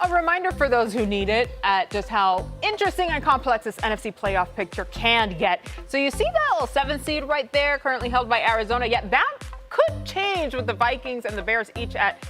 A reminder for those who need it at just how interesting and complex this NFC playoff picture can get. So you see that little 7 seed right there, currently held by Arizona. Yet that could change with the Vikings and the Bears each at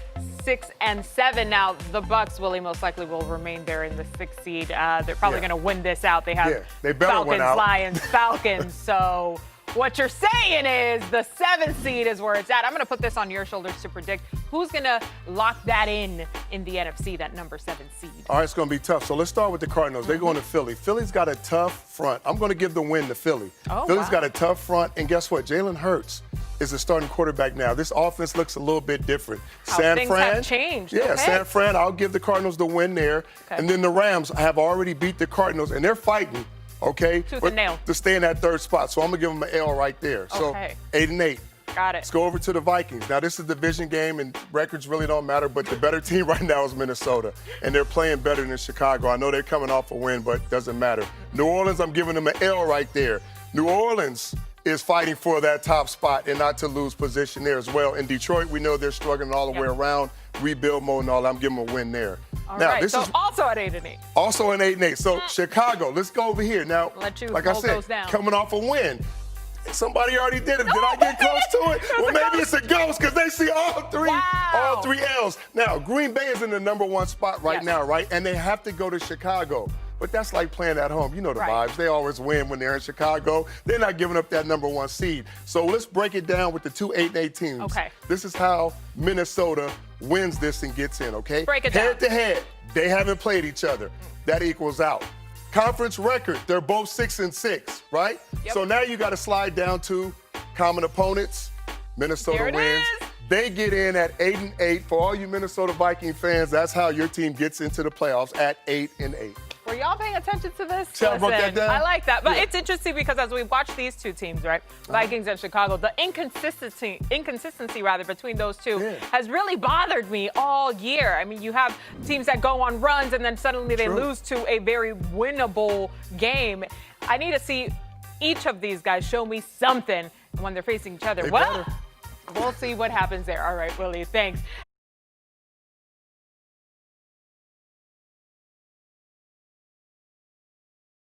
6 and 7. Now the Bucks, Willie, most likely will remain there in the 6th seed. They're probably going to win this out. They have they better Falcons, win out. Lions, Falcons. So what you're saying is the 7th seed is where it's at. I'm going to put this on your shoulders to predict who's going to lock that in the NFC, that number 7 seed. All right, it's going to be tough. So let's start with the Cardinals. They're going to Philly. Philly's got a tough front. I'm going to give the win to Philly. Philly's got a tough front, and guess what? Jalen Hurts is the starting quarterback now. This offense looks a little bit different. Things have changed. Yeah, San Fran, I'll give the Cardinals the win there. And then the Rams have already beat the Cardinals, and they're fighting, tooth and nail, to stay in that 3rd spot. So I'm going to give them an L right there. So 8-8. Got it. Let's go over to the Vikings. Now, this is a division game, and records really don't matter, but the better team right now is Minnesota, and they're playing better than Chicago. I know they're coming off a win, but it doesn't matter. New Orleans, I'm giving them an L right there. New Orleans is fighting for that top spot and not to lose position there as well. In Detroit, we know they're struggling all the way around, rebuild mode and all. I'm giving them a win there. All right, this is also at 8-8. Also an 8-8. So Chicago, let's go over here. Now, like I said, coming off a win. Somebody already did it. Did I get close to it? Well, maybe it's a ghost because they see all three L's. Now, Green Bay is in the number 1 spot right now, right? And they have to go to Chicago. But that's like playing at home. You know the vibes. They always win when they're in Chicago. They're not giving up that number 1 seed. So let's break it down with the 2 8-8 teams. Okay. This is how Minnesota wins this and gets in, okay? Break it down. Head to head, they haven't played each other. That equals out. Conference record, they're both 6 and 6, right? So now you got to slide down to common opponents. Minnesota wins. They get in at 8-8. For all you Minnesota Viking fans, that's how your team gets into the playoffs at 8-8. Were y'all paying attention to this? See how I broke that down? I like that. But it's interesting because as we watch these two teams, right, Vikings and Chicago, the inconsistency between those two has really bothered me all year. I mean, you have teams that go on runs and then suddenly they lose to a very winnable game. I need to see each of these guys show me something when they're facing each other. We'll see what happens there. All right, Willie, thanks.